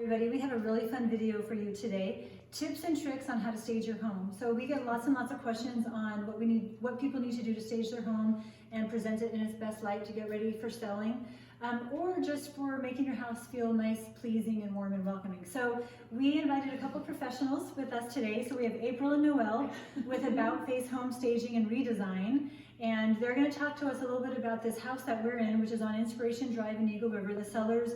Everybody, we have a really fun video for you today. Tips and tricks on how to stage your home. So we get lots and lots of questions on what people need to do to stage their home and present it in its best light to get ready for selling, or just for making your house feel nice, pleasing, and warm and welcoming. So we invited a couple professionals with us today. So we have April and Noel with About Face Home Staging and Redesign. And they're going to talk to us a little bit about this house that we're in, which is on Inspiration Drive in Eagle River. The sellers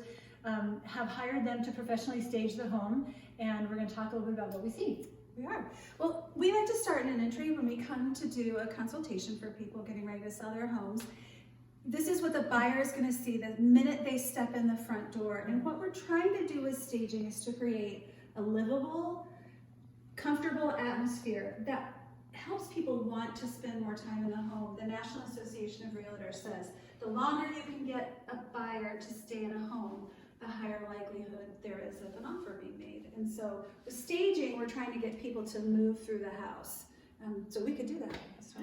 have hired them to professionally stage the home, and we're going to talk a little bit about what we see. We are. Well, we like to start in an entry when we come to do a consultation for people getting ready to sell their homes. This is what the buyer is going to see the minute they step in the front door. And what we're trying to do with staging is to create a livable, comfortable atmosphere that helps people want to spend more time in the home. The National Association of Realtors says the longer you can get a buyer to stay in a home, the higher likelihood there is of an offer being made. And so with staging, we're trying to get people to move through the house. So we could do that. So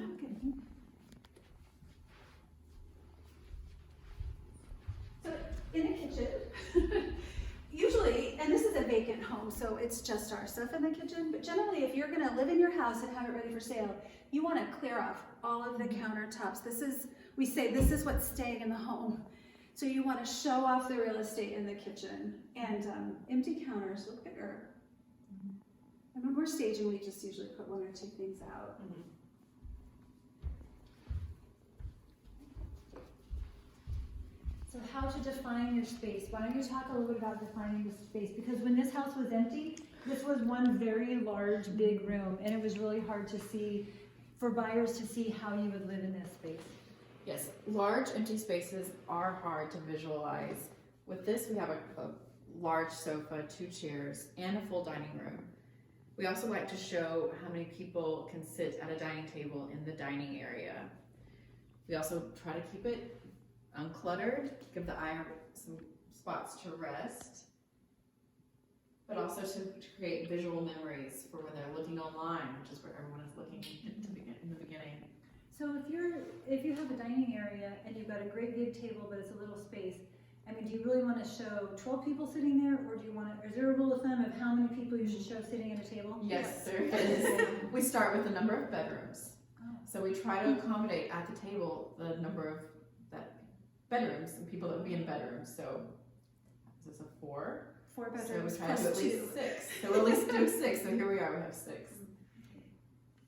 in the kitchen, usually, and this is a vacant home, so it's just our stuff in the kitchen, but generally if you're gonna live in your house and have it ready for sale, you wanna clear off all of the countertops. We say this is what's staying in the home. So you wanna show off the real estate in the kitchen, and empty counters look bigger. And when we're staging, we just usually put one or two things out. So how to define your space. Why don't you talk a little bit about defining the space? Because when this house was empty, this was one very large, big room, and it was really hard to see, for buyers to see how you would live in this space. Yes, large empty spaces are hard to visualize. With this, we have a large sofa, 2 chairs, and a full dining room. We also like to show how many people can sit at a dining table in the dining area. We also try to keep it uncluttered, give the eye some spots to rest, but also to create visual memories for when they're looking online, which is where everyone is looking in the beginning. So if you have a dining area and you've got a great big table, but it's a little space, I mean, do you really want to show 12 people sitting there, or is there a rule of thumb of how many people you should show sitting at a table? Yes, there is. We start with the number of bedrooms. So we try to accommodate at the table the number of bedrooms and people that would be in bedrooms. So is this a 4? 4 bedrooms. So we try to do at least 6. So we'll at least do 6. So here we are, we have 6.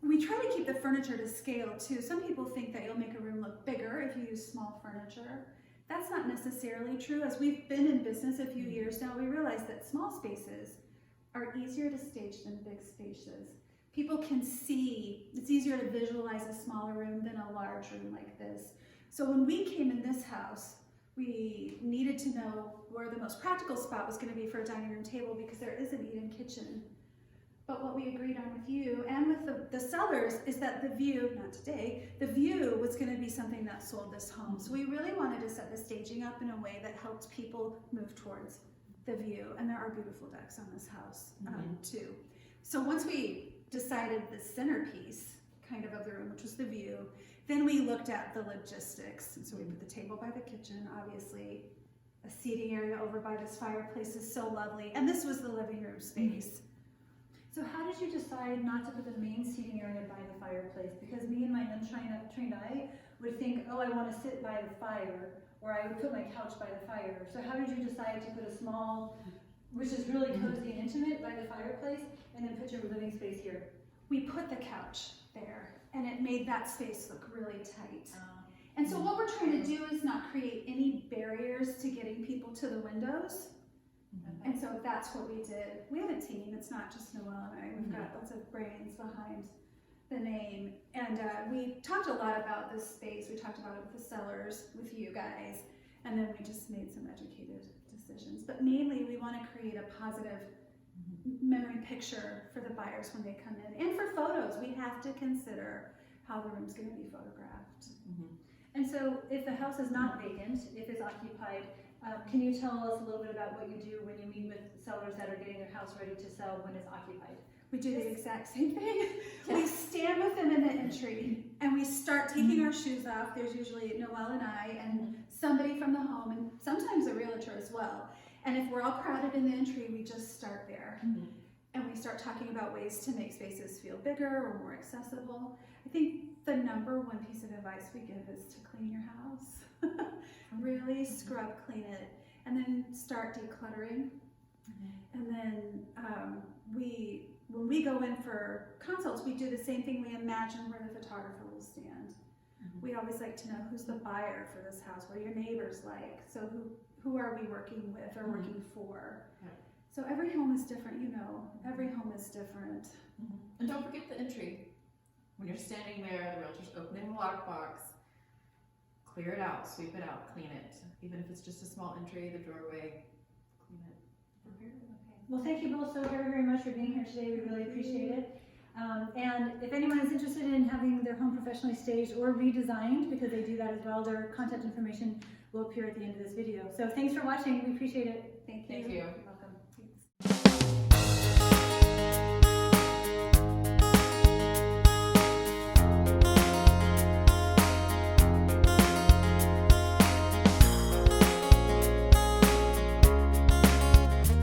We try to keep the furniture to scale too. Some people think that you'll make a room look bigger if you use small furniture. That's not necessarily true. As we've been in business a few years now, we realize that small spaces are easier to stage than big spaces. People can see, it's easier to visualize a smaller room than a large room like this. So when we came in this house, we needed to know where the most practical spot was going to be for a dining room table, because there is an eat-in kitchen. But what we agreed on with you and with the sellers is that the view, not today, the view was going to be something that sold this home. So we really wanted to set the staging up in a way that helped people move towards the view. And there are beautiful decks on this house too. So once we decided the centerpiece kind of the room, which was the view, then we looked at the logistics. And so we put the table by the kitchen, obviously. A seating area over by this fireplace is so lovely. And this was the living room space. So how did you decide not to put the main seating area by the fireplace? Because me and my untrained eye would think, oh, I want to sit by the fire, or I would put my couch by the fire. So how did you decide to put a small, which is really cozy and intimate, by the fireplace, and then put your living space here? We put the couch there, and it made that space look really tight. And so what we're trying to do is not create any barriers to getting people to the windows. And so that's what we did. We have a team, it's not just Noel and I. We've got lots of brains behind the name. And we talked a lot about this space. We talked about it with the sellers, with you guys, and then we just made some educated decisions. But mainly we want to create a positive memory picture for the buyers when they come in. And for photos, we have to consider how the room's going to be photographed. And so if the house is not vacant, if it's occupied, can you tell us a little bit about what you do when you meet with sellers that are getting their house ready to sell when it's occupied? We do the exact same thing. We stand with them in the entry and we start taking our shoes off. There's usually Noel and I and somebody from the home, and sometimes a realtor as well. And if we're all crowded in the entry, we just start there. Mhm. And we start talking about ways to make spaces feel bigger or more accessible. I think the number one piece of advice we give is to clean your house. Really scrub clean it, and then start decluttering. And then when we go in for consults, we do the same thing. We imagine where the photographer will stand. We always like to know who's the buyer for this house, what are your neighbors like, so who are we working with or working for. Yeah. So every home is different, you know, every home is different. And don't forget the entry. When you're standing there, the realtor's opening the lockbox, clear it out, sweep it out, clean it. Even if it's just a small entry, the doorway, clean it. Well, thank you both so very, very much for being here today. We really appreciate it. And if anyone is interested in having their home professionally staged or redesigned, because they do that as well, their contact information will appear at the end of this video. So thanks for watching. We appreciate it. Thank you. Thank you.